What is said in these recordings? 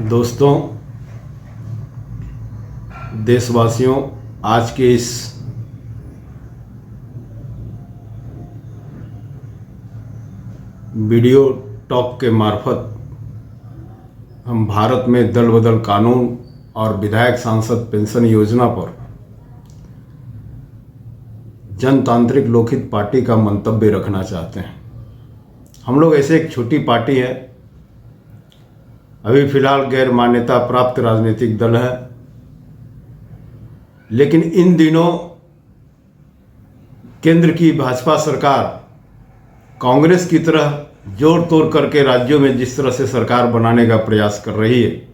दोस्तों, देशवासियों, आज के इस वीडियो टॉक के मार्फत हम भारत में दल बदल कानून और विधायक सांसद पेंशन योजना पर जनतांत्रिक लोकहित पार्टी का मंतव्य रखना चाहते हैं। हम लोग ऐसे एक छोटी पार्टी है, अभी फिलहाल गैर मान्यता प्राप्त राजनीतिक दल है, लेकिन इन दिनों केंद्र की भाजपा सरकार कांग्रेस की तरह जोड़ तोड़ करके राज्यों में जिस तरह से सरकार बनाने का प्रयास कर रही है,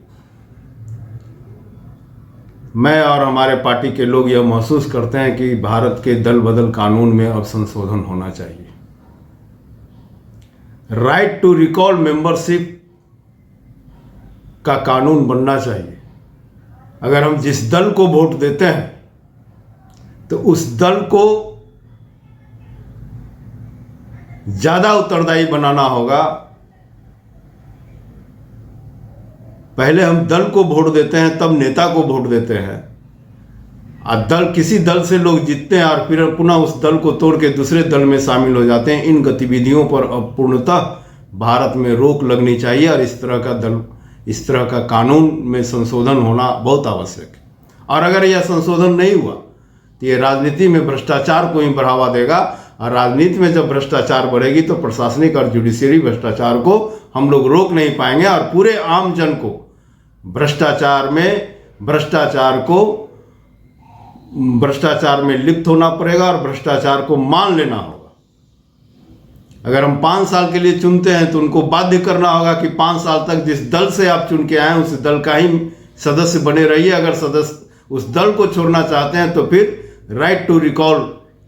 मैं और हमारे पार्टी के लोग यह महसूस करते हैं कि भारत के दल बदल कानून में अब संशोधन होना चाहिए। राइट टू रिकॉल मेंबरशिप का कानून बनना चाहिए। अगर हम जिस दल को वोट देते हैं तो उस दल को ज्यादा उत्तरदायी बनाना होगा। पहले हम दल को वोट देते हैं, तब नेता को वोट देते हैं, और किसी दल से लोग जीतते हैं और फिर पुनः उस दल को तोड़ के दूसरे दल में शामिल हो जाते हैं। इन गतिविधियों पर अब पूर्णतः भारत में रोक लगनी चाहिए और इस तरह का कानून में संशोधन होना बहुत आवश्यक है। और अगर यह संशोधन नहीं हुआ तो ये राजनीति में भ्रष्टाचार को ही बढ़ावा देगा, और राजनीति में जब भ्रष्टाचार बढ़ेगी तो प्रशासनिक और जुडिशियरी भ्रष्टाचार को हम लोग रोक नहीं पाएंगे, और पूरे आम जन को भ्रष्टाचार में लिप्त होना पड़ेगा और भ्रष्टाचार को मान लेना होगा। अगर हम 5 साल के लिए चुनते हैं तो उनको बाध्य करना होगा कि 5 साल तक जिस दल से आप चुन के आए उस दल का ही सदस्य बने रहिए। अगर सदस्य उस दल को छोड़ना चाहते हैं तो फिर राइट टू रिकॉल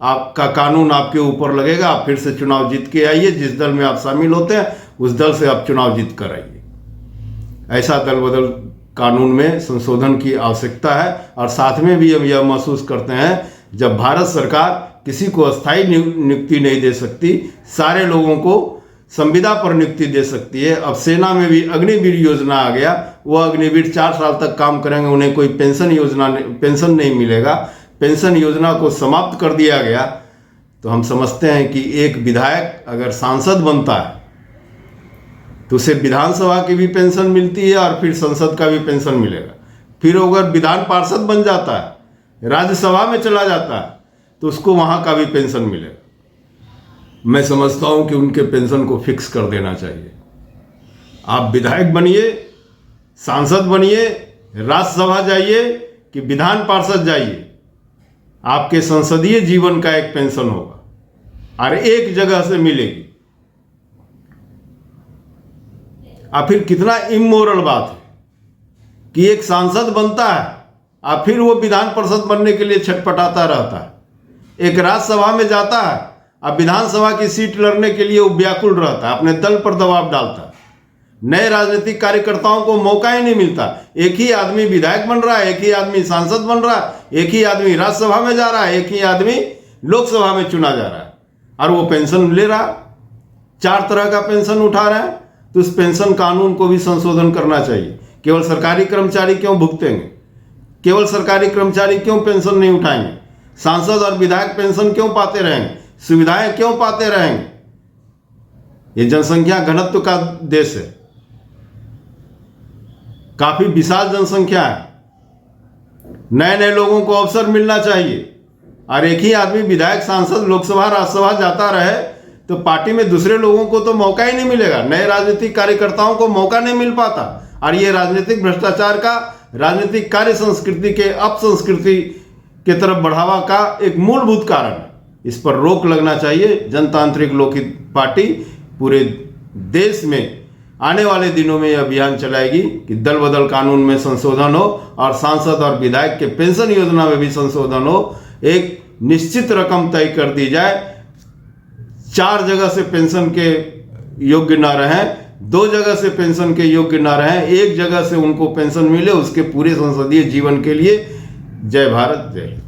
आपका कानून आपके ऊपर लगेगा। आप फिर से चुनाव जीत के आइए, जिस दल में आप शामिल होते हैं उस दल से आप चुनाव जीत कर आइए। ऐसा दल बदल कानून में संशोधन की आवश्यकता है। और साथ में भी हम यह महसूस करते हैं, जब भारत सरकार किसी को अस्थायी नियुक्ति नहीं दे सकती, सारे लोगों को संविदा पर नियुक्ति दे सकती है। अब सेना में भी अग्निवीर योजना आ गया, वह अग्निवीर 4 साल तक काम करेंगे, उन्हें कोई पेंशन नहीं मिलेगा। पेंशन योजना को समाप्त कर दिया गया। तो हम समझते हैं कि एक विधायक अगर सांसद बनता है तो उसे विधानसभा की भी पेंशन मिलती है और फिर संसद का भी पेंशन मिलेगा। फिर अगर विधान पार्षद बन जाता है, राज्यसभा में चला जाता है, तो उसको वहां का भी पेंशन मिलेगा। मैं समझता हूं कि उनके पेंशन को फिक्स कर देना चाहिए। आप विधायक बनिए, सांसद बनिए, राज्यसभा जाइए कि विधान पार्षद जाइए, आपके संसदीय जीवन का एक पेंशन होगा और एक जगह से मिलेगी। और फिर कितना इमोरल बात है कि एक सांसद बनता है और फिर वो विधान पार्षद बनने के लिए छटपटाता रहता है। एक राज्यसभा में जाता है और विधानसभा की सीट लड़ने के लिए वो व्याकुल रहता है, अपने दल पर दबाव डालता है। नए राजनीतिक कार्यकर्ताओं को मौका ही नहीं मिलता। एक ही आदमी विधायक बन रहा है, एक ही आदमी सांसद बन रहा है, एक ही आदमी राज्यसभा में जा रहा है, एक ही आदमी लोकसभा में चुना जा रहा है, और वो पेंशन ले रहा है। 4 तरह का पेंशन उठा रहा है। तो उस पेंशन कानून को भी संशोधन करना चाहिए। केवल सरकारी कर्मचारी क्यों भुगतेंगे? केवल सरकारी कर्मचारी क्यों पेंशन नहीं उठाएंगे? सांसद और विधायक पेंशन क्यों पाते रहेंगे? सुविधाएं क्यों पाते रहेंगे? ये जनसंख्या घनत्व का देश है, काफी विशाल जनसंख्या है। नए नए लोगों को अवसर मिलना चाहिए। और एक ही आदमी विधायक, सांसद, लोकसभा, राज्यसभा जाता रहे तो पार्टी में दूसरे लोगों को तो मौका ही नहीं मिलेगा। नए राजनीतिक कार्यकर्ताओं को मौका नहीं मिल पाता। और ये राजनीतिक भ्रष्टाचार का, राजनीतिक कार्य संस्कृति के अपसंस्कृति के तरफ बढ़ावा का एक मूलभूत कारण है। इस पर रोक लगना चाहिए। जनतांत्रिक लोकहित पार्टी पूरे देश में आने वाले दिनों में यह अभियान चलाएगी कि दल बदल कानून में संशोधन हो और सांसद और विधायक के पेंशन योजना में भी संशोधन हो। एक निश्चित रकम तय कर दी जाए। 4 जगह से पेंशन के योग्य ना रहें, 2 जगह से पेंशन के योग्य ना रहें, एक जगह से उनको पेंशन मिले उसके पूरे संसदीय जीवन के लिए। जय भारत, जय हिंद।